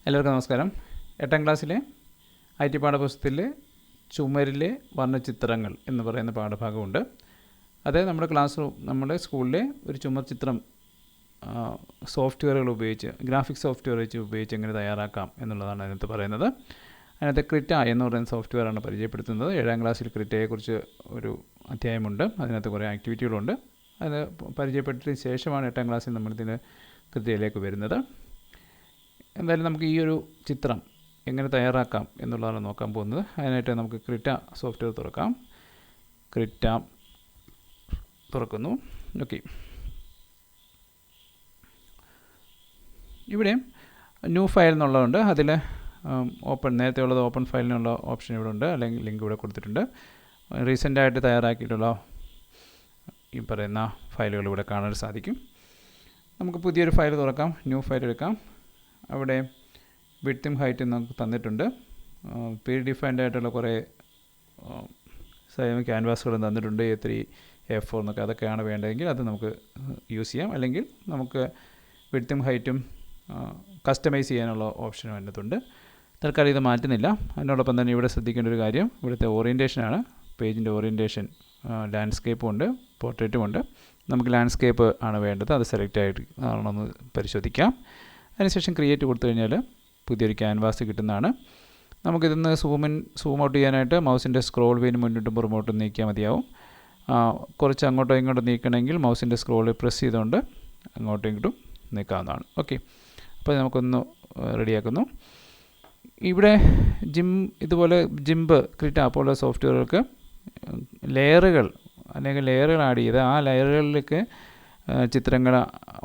എല്ലാവർക്കും നമസ്കാരം. 8ാം ക്ലാസ്സിലെ IT പാഠപുസ്തകത്തിലെ ചുമരിലെ വർണ്ണചിത്രങ്ങൾ എന്ന് പറയുന്ന പാഠഭാഗമുണ്ട്. അത് നമ്മുടെ സ്കൂളിലെ ഒരു ചുമർ ചിത്രം സോഫ്റ്റ്വെയറുകൾ ഉപയോഗിച്ച്, ഗ്രാഫിക്സ് സോഫ്റ്റ്വെയർ ഉപയോഗിച്ച് എങ്ങനെ തയ്യാറാക്കാം എന്നുള്ളതാണ് അതിനകത്ത് പറയുന്നത്. അതിനകത്ത് ക്രിറ്റ എന്ന് പറയുന്ന സോഫ്റ്റ്വെയറാണ് പരിചയപ്പെടുത്തുന്നത്. 7ാം ക്ലാസ്സിൽ ക്രിറ്റയെക്കുറിച്ച് ഒരു അധ്യായമുണ്ട്. അതിനകത്ത് കുറേ ആക്ടിവിറ്റികളുണ്ട്. അത് പരിചയപ്പെട്ടതിന് ശേഷമാണ് 8ാം ക്ലാസ്സിൽ നമ്മളിതിന് ക്രിറ്റയിലേക്ക് വരുന്നത്. എന്തായാലും നമുക്ക് ഈ ഒരു ചിത്രം എങ്ങനെ തയ്യാറാക്കാം എന്നുള്ളതാണ് നോക്കാൻ പോകുന്നത്. അതിനായിട്ട് നമുക്ക് ക്രിറ്റ സോഫ്റ്റ്വെയർ തുറക്കാം. ക്രിറ്റ തുറക്കുന്നു. ഓക്കെ, ഇവിടെ ന്യൂ ഫയൽ എന്നുള്ളതുണ്ട്. അതിൽ നേരത്തെ ഉള്ളത് ഓപ്പൺ ഫയലിനുള്ള ഓപ്ഷൻ ഇവിടെ ഉണ്ട്, അല്ലെങ്കിൽ ലിങ്ക് ഇവിടെ കൊടുത്തിട്ടുണ്ട്. റീസെൻ്റായിട്ട് തയ്യാറാക്കിയിട്ടുള്ള ഈ പറയുന്ന ഫയലുകൾ ഇവിടെ കാണാൻ സാധിക്കും. നമുക്ക് പുതിയൊരു ഫയൽ തുറക്കാം. ന്യൂ ഫയൽ എടുക്കാം. അവിടെ വിഡ്ത്തും ഹൈറ്റും നമുക്ക് തന്നിട്ടുണ്ട്. പ്രീ ഡിഫൈൻഡ് ആയിട്ടുള്ള കുറേ ക്യാൻവാസുകളും തന്നിട്ടുണ്ട്. A3, A4 എന്നൊക്കെ. അതൊക്കെയാണ് വേണ്ടതെങ്കിൽ അത് നമുക്ക് യൂസ് ചെയ്യാം. അല്ലെങ്കിൽ നമുക്ക് വിഡ്ത്തും ഹൈറ്റും കസ്റ്റമൈസ് ചെയ്യാനുള്ള ഓപ്ഷനും അതിനകത്തുണ്ട്. തൽക്കാലം ഇത് മാറ്റുന്നില്ല. അതിനോടൊപ്പം തന്നെ ഇവിടെ ശ്രദ്ധിക്കേണ്ട ഒരു കാര്യം, ഇവിടുത്തെ ഓറിയൻറ്റേഷനാണ്. പേജിൻ്റെ ഓറിയൻറ്റേഷൻ ലാൻഡ്സ്കേപ്പും ഉണ്ട്, പോർട്രേറ്റും ഉണ്ട്. നമുക്ക് ലാൻഡ്സ്കേപ്പ് ആണ് വേണ്ടത്. അത് സെലക്ട് ആയിട്ട് ആണെന്ന് പരിശോധിക്കാം. അതിനുശേഷം ക്രിയേറ്റ് കൊടുത്തു കഴിഞ്ഞാൽ പുതിയൊരു ക്യാൻവാസ് കിട്ടുന്നതാണ്. നമുക്കിതൊന്ന് സൂം ഔട്ട് ചെയ്യാനായിട്ട് മൗസിൻ്റെ സ്ക്രോൾ വീന് മുന്നോട്ടും പുറമോട്ടും നീക്കിയാൽ മതിയാവും. കുറച്ച് അങ്ങോട്ടോ ഇങ്ങോട്ടും നീക്കണമെങ്കിൽ മൗസിൻ്റെ സ്ക്രോൾ പ്രസ് ചെയ്തുകൊണ്ട് അങ്ങോട്ടും ഇങ്ങോട്ടും നീക്കാവുന്നതാണ്. ഓക്കെ, അപ്പോൾ നമുക്കൊന്ന് റെഡിയാക്കുന്നു. ഇവിടെ ഇതുപോലെ ജിംബ്, ക്രിറ്റ പോലുള്ള സോഫ്റ്റ്വെയറുകൾക്ക് അനേകം ലെയറുകൾ ആഡ് ചെയ്ത് ആ ലെയറുകളിലേക്ക്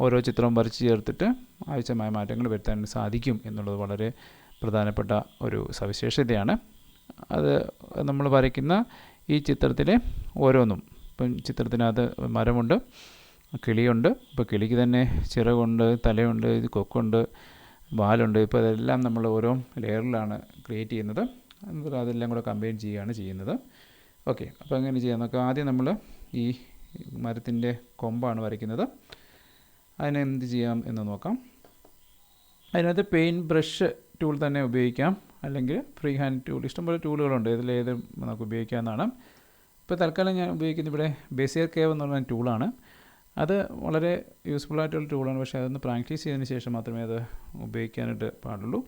ഓരോ ചിത്രവും വരച്ച് ചേർത്തിട്ട് ആവശ്യമായ മാറ്റങ്ങൾ വരുത്താൻ സാധിക്കും എന്നുള്ളത് വളരെ പ്രധാനപ്പെട്ട ഒരു സവിശേഷതയാണ്. അത് നമ്മൾ വരയ്ക്കുന്ന ഈ ചിത്രത്തിലെ ഓരോന്നും, ഇപ്പം ചിത്രത്തിനകത്ത് മരമുണ്ട്, കിളിയുണ്ട്. ഇപ്പോൾ കിളിക്ക് തന്നെ ചിറകുണ്ട്, തലയുണ്ട്, കൊക്കുണ്ട്, വാലുണ്ട്. ഇപ്പോൾ അതെല്ലാം നമ്മൾ ഓരോ ലെയറിലാണ് ക്രിയേറ്റ് ചെയ്യുന്നത്. എന്നിട്ട് അതെല്ലാം കൂടെ കമ്പൈൻ ചെയ്യുന്നത്. ഓക്കെ, അപ്പോൾ എങ്ങനെ ചെയ്യാം നോക്കാം. ആദ്യം നമ്മൾ ഈ മരത്തിൻ്റെ കൊമ്പാണ് വരയ്ക്കുന്നത്. അതിന് എന്ത് ചെയ്യാം എന്ന് നോക്കാം. അതിനകത്ത് പെയിൻറ്റ് ബ്രഷ് ടൂൾ തന്നെ ഉപയോഗിക്കാം, അല്ലെങ്കിൽ ഫ്രീ ഹാൻഡ് ടൂൾ, ഇഷ്ടംപോലെ ടൂളുകളുണ്ട്. ഇതിലേത് നമുക്ക് ഉപയോഗിക്കാവുന്നതാണ്. ഇപ്പോൾ തൽക്കാലം ഞാൻ ഉപയോഗിക്കുന്നത് ഇവിടെ ബെസിയർ കേവ് എന്ന് പറയുന്ന ടൂളാണ്. അത് വളരെ യൂസ്ഫുൾ ആയിട്ടുള്ള ടൂളാണ്. പക്ഷേ അതൊന്ന് പ്രാക്ടീസ് ചെയ്തതിന് ശേഷം മാത്രമേ അത് ഉപയോഗിക്കാനായിട്ട് പാടുള്ളൂ.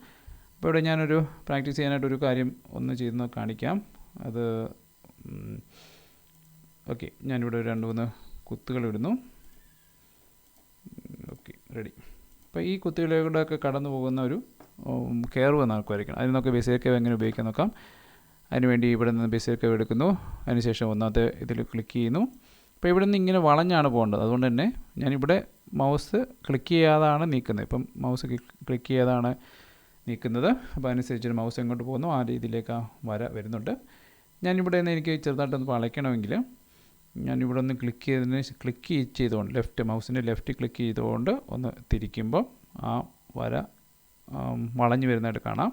അപ്പോൾ ഇവിടെ ഞാനൊരു പ്രാക്ടീസ് ചെയ്യാനായിട്ടൊരു കാര്യം ഒന്ന് ചെയ്ത് കാണിക്കാം. അത് ഓക്കെ, ഞാനിവിടെ 2-3 കുത്തുകൾ ഇടുന്നു. Okay, ready. അപ്പോൾ ഈ കുത്തുകളിലൂടെയൊക്കെ കടന്നു പോകുന്ന ഒരു കർവ് നമുക്ക് വരയ്ക്കണം. അതിന് നമുക്ക് ബെസിയർ കേവ് എങ്ങനെ ഉപയോഗിക്കാൻ നോക്കാം. അതിനുവേണ്ടി ഇവിടെ നിന്ന് ബെസിയർ കേവ് എടുക്കുന്നു. അതിനുശേഷം ഒന്നാമത്തെ ഇതിൽ ക്ലിക്ക് ചെയ്യുന്നു. അപ്പോൾ ഇവിടെ നിന്ന് ഇങ്ങനെ വളഞ്ഞാണ് പോകേണ്ടത്. അതുകൊണ്ട് തന്നെ ഞാനിവിടെ മൗസ് ക്ലിക്ക് ചെയ്യാതാണ് നീക്കുന്നത്. ഇപ്പം മൗസ് ക്ലിക്ക് ചെയ്യാതാണ് നീക്കുന്നത്. അപ്പോൾ അതനുസരിച്ച് മൗസ് എങ്ങോട്ട് പോകുന്നു ആ രീതിയിലേക്ക് ആ വര വരുന്നുണ്ട്. ഞാനിവിടെ നിന്ന് എനിക്ക് ചെറുതായിട്ടൊന്ന് വളയ്ക്കണമെങ്കിൽ ഞാനിവിടെ ഒന്ന് ക്ലിക്ക് ചെയ്തുകൊണ്ട് മൗസിൻ്റെ ലെഫ്റ്റ് ക്ലിക്ക് ചെയ്തുകൊണ്ട് ഒന്ന് തിരിക്കുമ്പോൾ ആ വര വളഞ്ഞു വരുന്നതായിട്ട് കാണാം.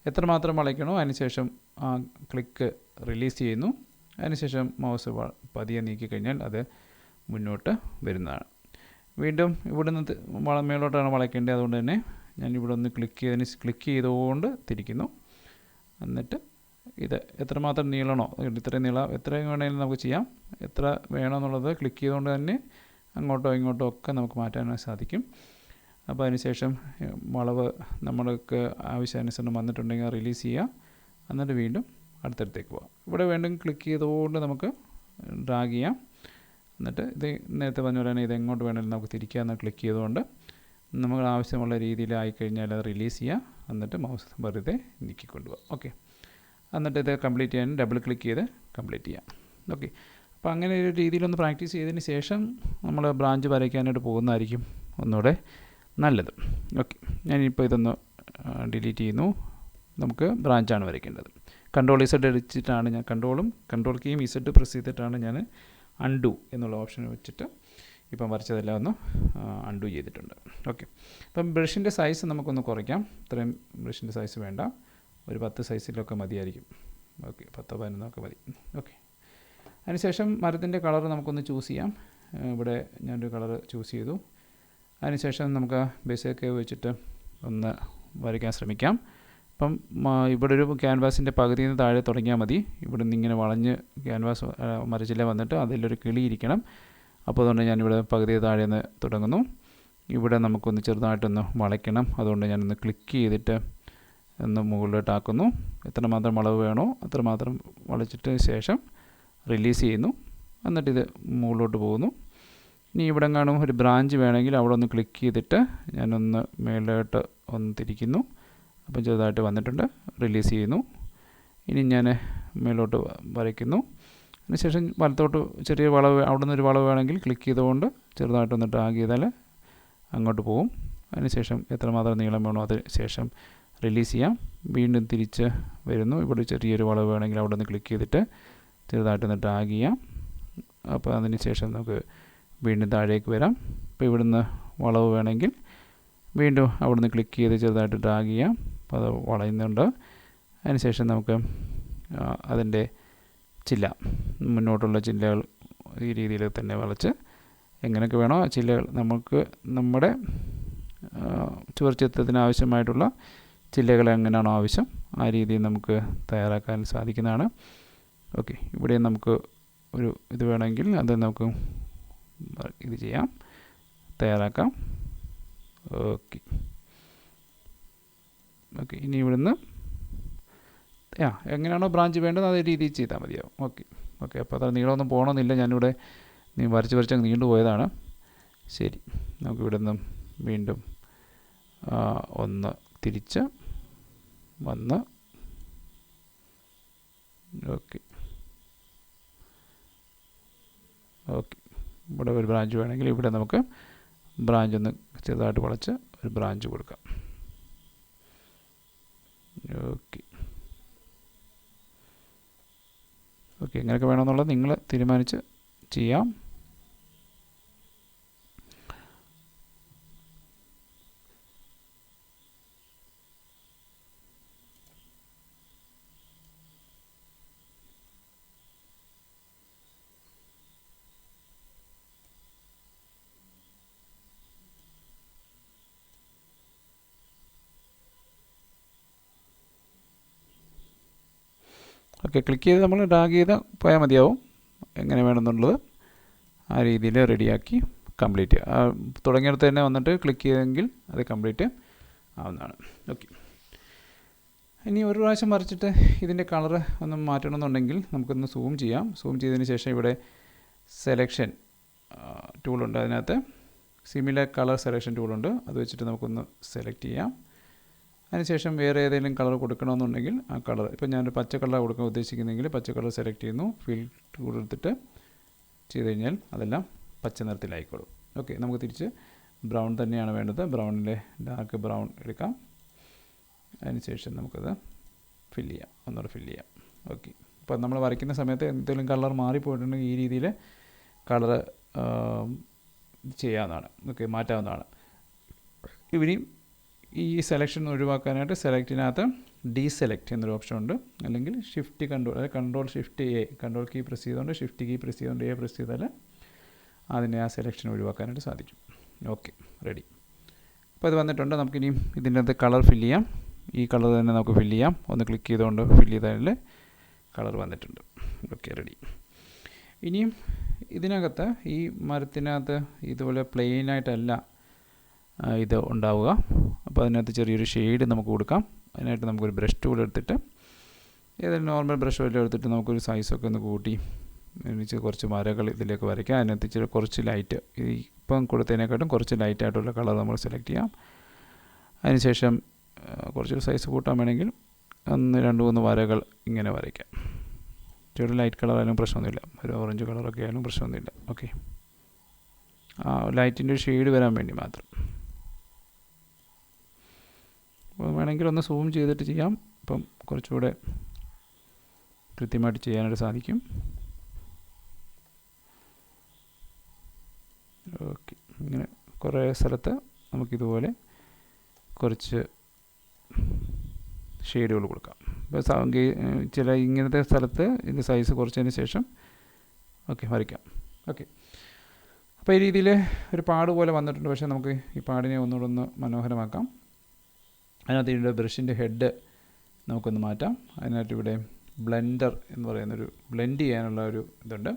എത്രമാത്രം വളയ്ക്കണോ അതിനുശേഷം ആ ക്ലിക്ക് റിലീസ് ചെയ്യുന്നു. അതിനുശേഷം മൗസ് പതിയെ നീക്കി കഴിഞ്ഞാൽ അത് മുന്നോട്ട് വരുന്നതാണ്. വീണ്ടും ഇവിടെ നിന്ന് മേലോട്ടാണ് വളയ്ക്കേണ്ടത്. അതുകൊണ്ട് തന്നെ ഞാനിവിടെ ഒന്ന് ക്ലിക്ക് ചെയ്തുകൊണ്ട് തിരിക്കുന്നു. എന്നിട്ട് ഇത് എത്രമാത്രം നീളണോ, ഇത്രയും നീളം എത്രയും വേണമെങ്കിലും നമുക്ക് ചെയ്യാം. എത്ര വേണമെന്നുള്ളത് ക്ലിക്ക് ചെയ്തുകൊണ്ട് തന്നെ അങ്ങോട്ടോ ഇങ്ങോട്ടോ ഒക്കെ നമുക്ക് മാറ്റാൻ സാധിക്കും. അപ്പോൾ അതിനുശേഷം വളവ് നമ്മൾക്ക് ആവശ്യാനുസരണം വന്നിട്ടുണ്ടെങ്കിൽ റിലീസ് ചെയ്യാം. എന്നിട്ട് വീണ്ടും അടുത്തടുത്തേക്ക് പോകാം. ഇവിടെ വീണ്ടും ക്ലിക്ക് ചെയ്തുകൊണ്ട് നമുക്ക് ഡ്രാഗ് ചെയ്യാം. എന്നിട്ട് ഇത് നേരത്തെ പറഞ്ഞ പോലെ തന്നെ ഇത് എങ്ങോട്ട് വേണമെങ്കിലും നമുക്ക് തിരിക്കാമെന്ന് ക്ലിക്ക് ചെയ്തുകൊണ്ട് നമുക്ക് ആവശ്യമുള്ള രീതിയിലായിക്കഴിഞ്ഞാൽ അത് റിലീസ് ചെയ്യാം. എന്നിട്ട് മൗസ് വെറുതെ നീക്കിക്കൊണ്ടുപോകാം. ഓക്കെ, എന്നിട്ട് ഇത് കംപ്ലീറ്റ് ചെയ്യാൻ ഡബിൾ ക്ലിക്ക് ചെയ്ത് കംപ്ലീറ്റ് ചെയ്യാം. ഓക്കെ, അപ്പോൾ അങ്ങനെ ഒരു രീതിയിലൊന്ന് പ്രാക്ടീസ് ചെയ്തതിന് ശേഷം നമ്മൾ ബ്രാഞ്ച് വരയ്ക്കാനായിട്ട് പോകുന്നതായിരിക്കും ഒന്നുകൂടെ നല്ലത്. ഓക്കെ, ഞാനിപ്പോൾ ഇതൊന്ന് ഡിലീറ്റ് ചെയ്യുന്നു. നമുക്ക് ബ്രാഞ്ചാണ് വരയ്ക്കേണ്ടത്. കൺട്രോൾ അടിച്ചിട്ടാണ് ഞാൻ കൺട്രോൾ കീയും Z പ്രസ് ചെയ്തിട്ടാണ് ഞാൻ അൺഡു എന്നുള്ള ഓപ്ഷൻ വെച്ചിട്ട് ഇപ്പം വരച്ചതെല്ലാം ഒന്ന് അൺഡു ചെയ്തിട്ടുണ്ട്. ഓക്കെ, അപ്പം ബ്രഷിൻ്റെ സൈസ് നമുക്കൊന്ന് കുറയ്ക്കാം. ഇത്രയും ബ്രഷിൻ്റെ സൈസ് വേണ്ട, ഒരു 10 സൈസിലൊക്കെ മതിയായിരിക്കും. ഓക്കെ, 10-11 മതി. ഓക്കെ, അതിനുശേഷം മരത്തിൻ്റെ കളർ നമുക്കൊന്ന് ചൂസ് ചെയ്യാം. ഇവിടെ ഞാനൊരു കളർ ചൂസ് ചെയ്തു. അതിനുശേഷം നമുക്ക് ബേസിക് വെച്ചിട്ട് ഒന്ന് വരയ്ക്കാൻ ശ്രമിക്കാം. അപ്പം ഇവിടെ ഒരു ക്യാൻവാസിൻ്റെ പകുതിയിൽ നിന്ന് താഴെ തുടങ്ങിയാൽ മതി. ഇവിടെ നിന്ന് ഇങ്ങനെ വളഞ്ഞ് ക്യാൻവാസ് മരച്ചില്ല വന്നിട്ട് അതിലൊരു കിളി ഇരിക്കണം. അപ്പോൾ അതുകൊണ്ട് ഞാനിവിടെ പകുതി താഴെ നിന്ന് തുടങ്ങുന്നു. ഇവിടെ നമുക്കൊന്ന് ചെറുതായിട്ടൊന്ന് വളയ്ക്കണം. അതുകൊണ്ട് ഞാനൊന്ന് ക്ലിക്ക് ചെയ്തിട്ട് ഒന്ന് മുകളിലോട്ടാക്കുന്നു. എത്രമാത്രം വളവ് വേണോ അത്രമാത്രം വളച്ചിട്ട് ശേഷം റിലീസ് ചെയ്യുന്നു. എന്നിട്ടിത് മുകളിലോട്ട് പോകുന്നു. ഇനി ഇവിടെ കാണും ഒരു ബ്രാഞ്ച് വേണമെങ്കിൽ അവിടെ ഒന്ന് ക്ലിക്ക് ചെയ്തിട്ട് ഞാനൊന്ന് മേലോട്ട് ഒന്ന് തിരിക്കുന്നു. അപ്പം ചെറുതായിട്ട് വന്നിട്ടുണ്ട്. റിലീസ് ചെയ്യുന്നു. ഇനി ഞാൻ മേലോട്ട് വരയ്ക്കുന്നു. അതിനുശേഷം വലത്തോട്ട് ചെറിയ വളവ് അവിടെ നിന്നൊരു വളവ് വേണമെങ്കിൽ ക്ലിക്ക് ചെയ്തുകൊണ്ട് ചെറുതായിട്ടൊന്ന് ഡ്രാഗ് ചെയ്താൽ അങ്ങോട്ട് പോകും. അതിനുശേഷം എത്രമാത്രം നീളം വേണോ അതിന് ശേഷം റിലീസ് ചെയ്യാം. വീണ്ടും തിരിച്ച് വരുന്നു. ഇവിടെ ചെറിയൊരു വളവ് വേണമെങ്കിൽ അവിടെ നിന്ന് ക്ലിക്ക് ചെയ്തിട്ട് ചെറുതായിട്ടൊന്ന് ഡ്രാഗ് ചെയ്യാം. അപ്പോൾ അതിന് ശേഷം നമുക്ക് വീണ്ടും താഴേക്ക് വരാം. അപ്പോൾ ഇവിടുന്ന് വളവ് വേണമെങ്കിൽ വീണ്ടും അവിടെ നിന്ന് ക്ലിക്ക് ചെയ്ത് ചെറുതായിട്ട് ഡ്രാഗ് ചെയ്യാം. അപ്പോൾ അത് വളയുന്നുണ്ട്. അതിനുശേഷം നമുക്ക് അതിൻ്റെ ചില്ല മുന്നോട്ടുള്ള ചില്ലകൾ ഈ രീതിയിൽ തന്നെ വളച്ച് എങ്ങനെയൊക്കെ വേണോ ആ ചില്ലകൾ നമുക്ക് നമ്മുടെ ചുവർച്ചിത്രത്തിന് ആവശ്യമായിട്ടുള്ള ചില്ലകൾ എങ്ങനെയാണോ ആവശ്യം ആ രീതിയിൽ നമുക്ക് തയ്യാറാക്കാൻ സാധിക്കുന്നതാണ്. ഓക്കെ, ഇവിടെ നമുക്ക് ഒരു ഇത് വേണമെങ്കിൽ അത് നമുക്ക് ഇത് ചെയ്യാം, തയ്യാറാക്കാം. ഓക്കെ ഓക്കെ ഇനി ഇവിടുന്ന് എങ്ങനെയാണോ ബ്രാഞ്ച് വേണ്ടത് അതേ രീതിയിൽ ചെയ്താൽ മതിയാവും. ഓക്കെ ഓക്കെ അപ്പോൾ അത്ര നീളമൊന്നും പോകണമെന്നില്ല. ഞാനിവിടെ വരച്ച് നീണ്ടു പോയതാണ്. ശരി, നമുക്കിവിടെ നിന്ന് വീണ്ടും ഒന്ന് തിരിച്ച് വന്ന് ഓക്കെ ഓക്കെ ഇവിടെ ഒരു ബ്രാഞ്ച് വേണമെങ്കിൽ ഇവിടെ നമുക്ക് ബ്രാഞ്ച് ഒന്ന് ചെറുതായിട്ട് വളച്ച് ഒരു ബ്രാഞ്ച് കൊടുക്കാം. ഓക്കെ ഓക്കെ എങ്ങനെയൊക്കെ വേണമെന്നുള്ളത് നിങ്ങൾ തീരുമാനിച്ച് ചെയ്യാം. ഓക്കെ ക്ലിക്ക് ചെയ്ത് നമ്മൾ ഡ്രാഗ് ചെയ്ത് പോയാൽ മതിയാവും. എങ്ങനെ വേണമെന്നുള്ളത് ആ രീതിയിൽ റെഡിയാക്കി കംപ്ലീറ്റ് തുടങ്ങിയിടത്ത് തന്നെ വന്നിട്ട് ക്ലിക്ക് ചെയ്തെങ്കിൽ അത് കംപ്ലീറ്റ് ആവുന്നതാണ്. ഓക്കെ ഇനി ഒരു പ്രാവശ്യം വരച്ചിട്ട് ഇതിൻ്റെ കളറ് ഒന്ന് മാറ്റണമെന്നുണ്ടെങ്കിൽ നമുക്കൊന്ന് സൂം ചെയ്യാം. സൂം ചെയ്തതിന് ശേഷം ഇവിടെ സെലക്ഷൻ ടൂളുണ്ട്. അതിനകത്ത് സിമിലർ കളർ സെലക്ഷൻ ടൂളുണ്ട്. അത് വെച്ചിട്ട് നമുക്കൊന്ന് സെലക്ട് ചെയ്യാം. അതിനുശേഷം വേറെ ഏതെങ്കിലും കളർ കൊടുക്കണമെന്നുണ്ടെങ്കിൽ ആ കളർ ഇപ്പോൾ ഞാനൊരു പച്ച കളർ കൊടുക്കാൻ ഉദ്ദേശിക്കുന്നെങ്കിൽ പച്ച കളർ സെലക്ട് ചെയ്യുന്നു. ഫിൽ ടൂൾ എടുത്തിട്ട് ചെയ്ത് കഴിഞ്ഞാൽ അതെല്ലാം പച്ച നിറത്തിലായിക്കോളും. ഓക്കെ നമുക്ക് തിരിച്ച് ബ്രൗൺ തന്നെയാണ് വേണ്ടത്. ബ്രൗണിലെ ഡാർക്ക് ബ്രൗൺ എടുക്കാം. അതിനുശേഷം നമുക്കത് ഫില്ല് ചെയ്യാം, ഒന്നുകൂടെ ഫില്ല് ചെയ്യാം. ഓക്കെ അപ്പോൾ നമ്മൾ വരയ്ക്കുന്ന സമയത്ത് എന്തെങ്കിലും കളർ മാറിപ്പോയിട്ടുണ്ടെങ്കിൽ ഈ രീതിയിൽ കളർ ചെയ്യാവുന്നതാണ്. ഓക്കെ മാറ്റാവുന്നതാണ്. ഇവരെയും ഈ സെലക്ഷൻ ഒഴിവാക്കാനായിട്ട് സെലക്റ്റിനകത്ത് ഡീസെലക്ട് എന്നൊരു ഓപ്ഷൻ ഉണ്ട്. അല്ലെങ്കിൽ ഷിഫ്റ്റ് കൺട്രോൾ അതായത് control shift A control key press ചെയ്തുകൊണ്ട് ഷിഫ്റ്റ് കീ പ്രസ് ചെയ്തുകൊണ്ട് എ പ്രസ് ചെയ്താൽ അതിനെ ആ സെലക്ഷൻ ഒഴിവാക്കാനായിട്ട് സാധിക്കും. Okay ready. അപ്പോൾ അത് വന്നിട്ടുണ്ട്. നമുക്കിനി ഇതിൻ്റെ അകത്ത് കളർ ഫില്ല് ചെയ്യാം. ഈ കളർ തന്നെ നമുക്ക് ഫില്ല് ചെയ്യാം. ഒന്ന് ക്ലിക്ക് ചെയ്തുകൊണ്ട് ഫില്ല് ചെയ്താൽ കളർ വന്നിട്ടുണ്ട്. Okay ready. ഇനിയും ഇതിനകത്ത് ഈ മരത്തിനകത്ത് ഇതുപോലെ പ്ലെയിനായിട്ടല്ല ഇത് ഉണ്ടാവുക. അപ്പോൾ അതിനകത്ത് ചെറിയൊരു ഷെയ്ഡ് നമുക്ക് കൊടുക്കാം. അതിനായിട്ട് നമുക്കൊരു ബ്രഷ് ടൂൾ എടുത്തിട്ട് ഏതെങ്കിലും നോർമൽ ബ്രഷ് വല്ലതും എടുത്തിട്ട് നമുക്കൊരു സൈസൊക്കെ ഒന്ന് കൂട്ടി എന്നിട്ട് കുറച്ച് വരകൾ ഇതിലേക്ക് വരയ്ക്കാം. അതിനകത്ത് ഇച്ചിരി കുറച്ച് ലൈറ്റ് ഇപ്പം കൊടുത്തതിനെക്കാട്ടും കുറച്ച് ലൈറ്റായിട്ടുള്ള കളർ നമ്മൾ സെലക്ട് ചെയ്യാം. അതിനുശേഷം കുറച്ചൊരു സൈസ് കൂട്ടാൻ വേണമെങ്കിൽ 1-2-3 വരകൾ ഇങ്ങനെ വരയ്ക്കാം. ചെറിയ ലൈറ്റ് കളർ ആയാലും പ്രശ്നമൊന്നുമില്ല. ഒരു ഓറഞ്ച് കളറൊക്കെ ആയാലും പ്രശ്നമൊന്നുമില്ല. ഓക്കെ ലൈറ്റിൻ്റെ ഒരു ഷെയ്ഡ് വരാൻ വേണ്ടി മാത്രം. വേണമെങ്കിൽ ഒന്ന് സൂം ചെയ്തിട്ട് ചെയ്യാം. അപ്പം കുറച്ചുകൂടെ കൃത്യമായിട്ട് ചെയ്യാനായിട്ട് സാധിക്കും. ഓക്കെ ഇങ്ങനെ കുറേ സ്ഥലത്ത് നമുക്കിതുപോലെ കുറച്ച് ഷെയ്ഡുകൾ കൊടുക്കാം. ഇപ്പോൾ ചില ഇങ്ങനത്തെ സ്ഥലത്ത് ഇതിൻ്റെ സൈസ് കുറച്ചതിന് ശേഷം വരയ്ക്കാം. ഓക്കെ അപ്പോൾ ഈ രീതിയിൽ ഒരു പാട് പോലെ വന്നിട്ടുണ്ട്. പക്ഷേ നമുക്ക് ഈ പാടിനെ ഒന്നുകൂടെ ഒന്ന് മനോഹരമാക്കാം. അതിനകത്ത് ഇവിടെ ബ്രഷിൻ്റെ ഹെഡ് നമുക്കൊന്ന് മാറ്റാം. അതിനകത്ത് ഇവിടെ ബ്ലെൻഡർ എന്ന് പറയുന്നൊരു ബ്ലെൻഡ് ചെയ്യാനുള്ള ഒരു ഇതുണ്ട്.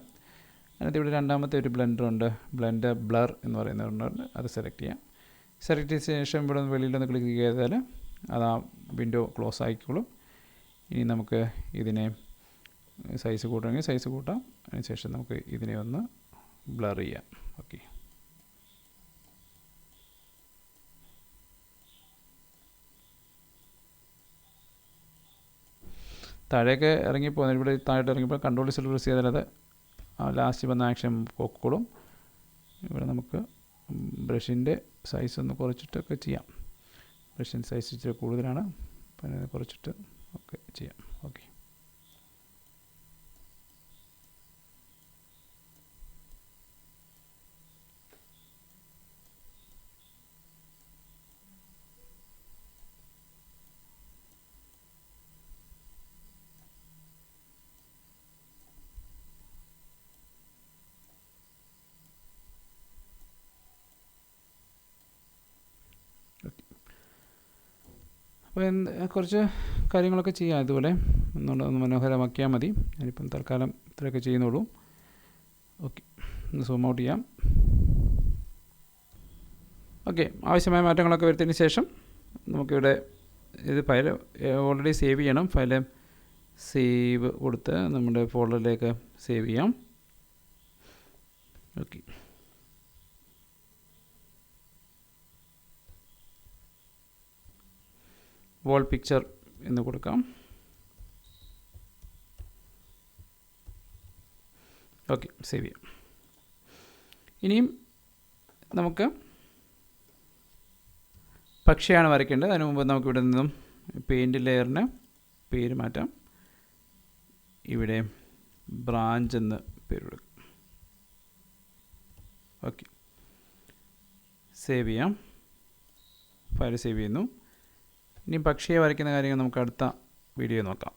അതിനകത്ത് ഇവിടെ രണ്ടാമത്തെ ഒരു ബ്ലെൻഡറുണ്ട്, ബ്ലെൻഡർ ബ്ലർ എന്ന് പറയുന്നതുണ്ട്. അത് സെലക്ട് ചെയ്യാം. സെലക്ട് ചെയ്ത ശേഷം ഇവിടെ വെളിയിലൊന്ന് ക്ലിക്ക് ചെയ്താൽ അത് ആ വിൻഡോ ക്ലോസ് ആയിക്കോളും. ഇനി നമുക്ക് ഇതിനെ സൈസ് കൂട്ടണമെങ്കിൽ സൈസ് കൂട്ടാം. അതിനുശേഷം നമുക്ക് ഇതിനെ ഒന്ന് ബ്ലർ ചെയ്യാം. ഓക്കെ, താഴേക്ക് ഇറങ്ങിപ്പോകുന്നത് ഇവിടെ താഴോട്ട് ഇറങ്ങിയപ്പോൾ കൺട്രോൾ സെൽ പ്രസ് ചെയ്താൽ അത് ലാസ്റ്റ് വന്ന ആക്ഷൻ പൊക്കോളും. ഇവിടെ നമുക്ക് ബ്രഷിൻ്റെ സൈസ് ഒന്ന് കുറച്ചിട്ടൊക്കെ ചെയ്യാം. ബ്രഷിൻ്റെ സൈസ് ഇച്ചിരി കൂടുതലാണ്, അപ്പം കുറച്ചിട്ട് ഒക്കെ ചെയ്യാം. ഓക്കെ, അപ്പോൾ കുറച്ച് കാര്യങ്ങളൊക്കെ ചെയ്യാം. ഇതുപോലെ ഒന്ന് മനോഹരമാക്കിയാൽ മതി. ഞാനിപ്പം തൽക്കാലം ഇത്രയൊക്കെ ചെയ്യുന്നുള്ളൂ. ഓക്കെ, ഒന്ന് സൂം ഔട്ട് ചെയ്യാം. ഓക്കെ, ആവശ്യമായ മാറ്റങ്ങളൊക്കെ വരുത്തിയതിന് ശേഷം നമുക്കിവിടെ ഇത് ഫയൽ ഓൾറെഡി സേവ് ചെയ്യണം. ഫയൽ സേവ് കൊടുത്ത് നമ്മുടെ ഫോൾഡറിലേക്ക് സേവ് ചെയ്യാം. ഓക്കെ, വോൾ പിക്ചർ എന്ന് കൊടുക്കാം. ഓക്കെ, സേവ് ചെയ്യാം. ഇനിയും നമുക്ക് പക്ഷിയാണ് വരയ്ക്കേണ്ടത്. അതിന് മുമ്പ് നമുക്ക് ഇവിടെ നിന്നും പെയിൻറ് ലെയറിന് പേര് മാറ്റാം. ഇവിടെ ബ്രാഞ്ച് എന്ന് പേര് കൊടുക്കാം. ഓക്കെ, സേവ് ചെയ്യാം. ഫയൽ സേവ് ചെയ്യുന്നു. ഇനി പക്ഷിയെ വരയ്ക്കുന്ന കാര്യങ്ങൾ നമുക്ക് അടുത്ത വീഡിയോ നോക്കാം.